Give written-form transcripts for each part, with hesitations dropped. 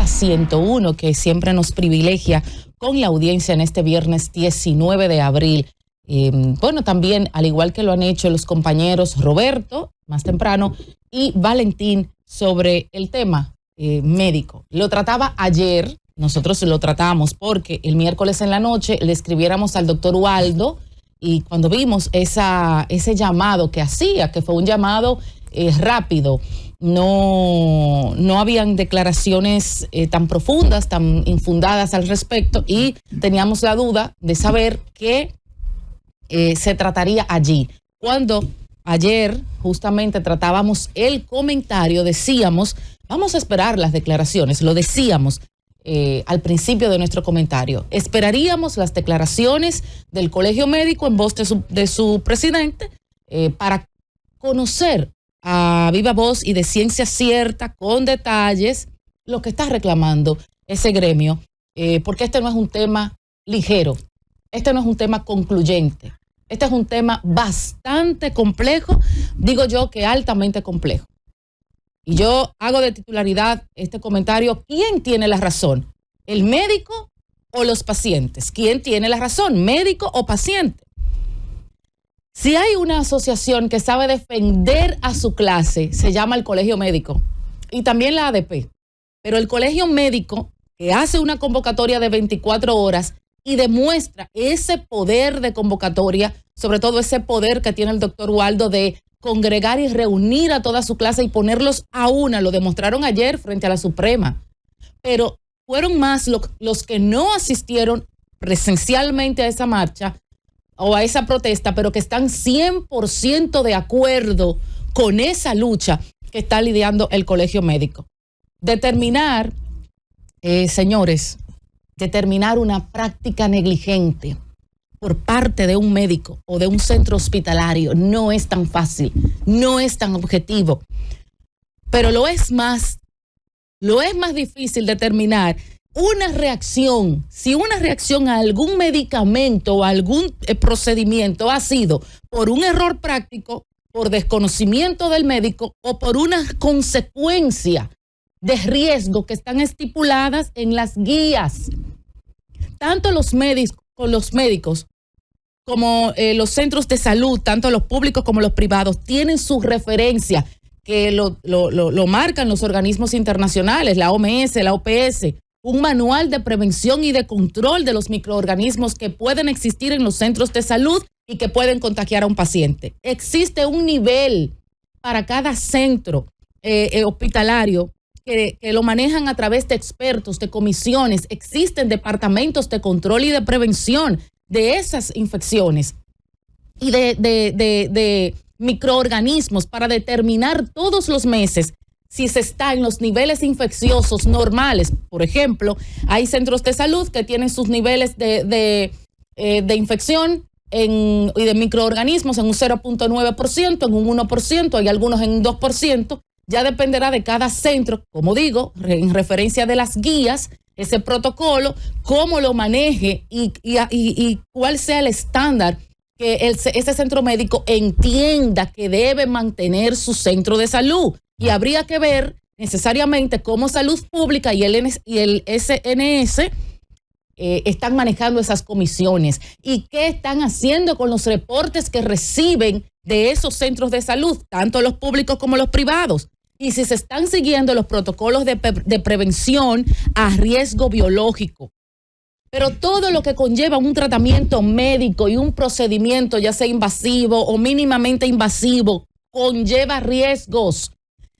Nota 101, que siempre nos privilegia con la audiencia en este viernes 19 de abril. Bueno, también, al igual que lo han hecho los compañeros Roberto, más temprano, y Valentín, sobre el tema médico. Lo trataba ayer, nosotros lo tratamos porque el miércoles en la noche le escribiéramos al doctor Ubaldo, y cuando vimos ese llamado que hacía, que fue un llamado rápido, no habían declaraciones tan profundas, tan infundadas al respecto, y teníamos la duda de saber qué se trataría allí. Cuando ayer justamente tratábamos el comentario, decíamos, vamos a esperar las declaraciones, lo decíamos al principio de nuestro comentario, esperaríamos las declaraciones del Colegio Médico en voz de su presidente para conocer a viva voz y de ciencia cierta, con detalles, lo que está reclamando ese gremio, porque este no es un tema ligero, este no es un tema concluyente, este es un tema bastante complejo, digo yo que altamente complejo. Y yo hago de titularidad este comentario: ¿quién tiene la razón? ¿El médico o los pacientes? ¿Quién tiene la razón? ¿Médico o paciente? Si hay una asociación que sabe defender a su clase, se llama el Colegio Médico y también la ADP. Pero el Colegio Médico, que hace una convocatoria de 24 horas y demuestra ese poder de convocatoria, sobre todo ese poder que tiene el doctor Ubaldo de congregar y reunir a toda su clase y ponerlos a una, lo demostraron ayer frente a la Suprema. Pero fueron más los que no asistieron presencialmente a esa marcha o a esa protesta, pero que están 100% de acuerdo con esa lucha que está lidiando el Colegio Médico. Determinar, señores, determinar una práctica negligente por parte de un médico o de un centro hospitalario no es tan fácil, no es tan objetivo, pero lo es más difícil determinar una reacción, si una reacción a algún medicamento o a algún procedimiento ha sido por un error práctico, por desconocimiento del médico o por una consecuencia de riesgo que están estipuladas en las guías. Tanto los médicos como los centros de salud, tanto los públicos como los privados, tienen su referencia que lo marcan los organismos internacionales, la OMS, la OPS, un manual de prevención y de control de los microorganismos que pueden existir en los centros de salud y que pueden contagiar a un paciente. Existe un nivel para cada centro hospitalario que lo manejan a través de expertos, de comisiones. Existen departamentos de control y de prevención de esas infecciones y de microorganismos para determinar todos los meses si se está en los niveles infecciosos normales. Por ejemplo, hay centros de salud que tienen sus niveles de infección y de microorganismos en un 0.9%, en un 1%, hay algunos en un 2%. Ya dependerá de cada centro, como digo, en referencia de las guías, ese protocolo, cómo lo maneje y cuál sea el estándar que ese centro médico entienda que debe mantener su centro de salud. Y habría que ver necesariamente cómo Salud Pública y el SNS están manejando esas comisiones y qué están haciendo con los reportes que reciben de esos centros de salud, tanto los públicos como los privados. Y si se están siguiendo los protocolos de prevención a riesgo biológico. Pero todo lo que conlleva un tratamiento médico y un procedimiento, ya sea invasivo o mínimamente invasivo, conlleva riesgos.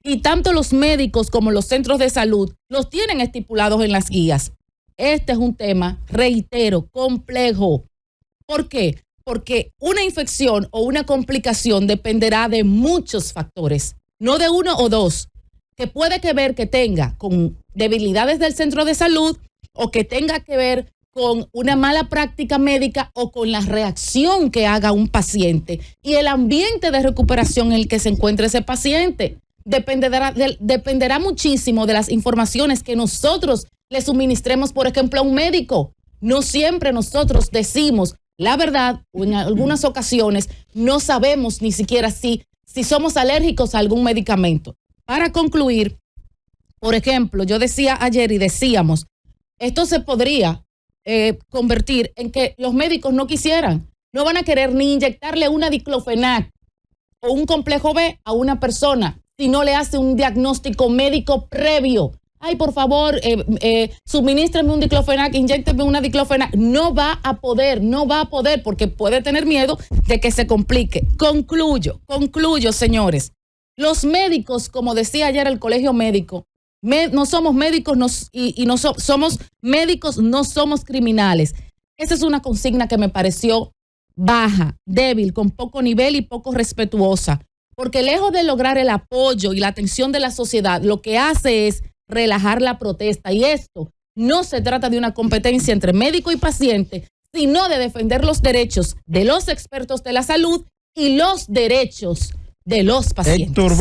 Y tanto los médicos como los centros de salud los tienen estipulados en las guías. Este es un tema, reitero, complejo. ¿Por qué? Porque una infección o una complicación dependerá de muchos factores, no de uno o dos, que puede que ver que tenga con debilidades del centro de salud o que tenga que ver con una mala práctica médica o con la reacción que haga un paciente y el ambiente de recuperación en el que se encuentre ese paciente. Dependerá muchísimo de las informaciones que nosotros le suministremos, por ejemplo, a un médico. No siempre nosotros decimos la verdad, o en algunas ocasiones no sabemos ni siquiera si somos alérgicos a algún medicamento. Para concluir, Por ejemplo, yo decía ayer y decíamos, esto se podría convertir en que los médicos no quisieran, no van a querer ni inyectarle una diclofenac o un complejo B a una persona si no le hace un diagnóstico médico previo. Ay, por favor, suministreme un diclofenac, inyécteme una diclofenac. No va a poder porque puede tener miedo de que se complique. Concluyo, señores. Los médicos, como decía ayer el colegio médico, no somos médicos somos médicos, no somos criminales. Esa es una consigna que me pareció baja, débil, con poco nivel y poco respetuosa. Porque lejos de lograr el apoyo y la atención de la sociedad, lo que hace es relajar la protesta. Y esto no se trata de una competencia entre médico y paciente, sino de defender los derechos de los expertos de la salud y los derechos de los pacientes.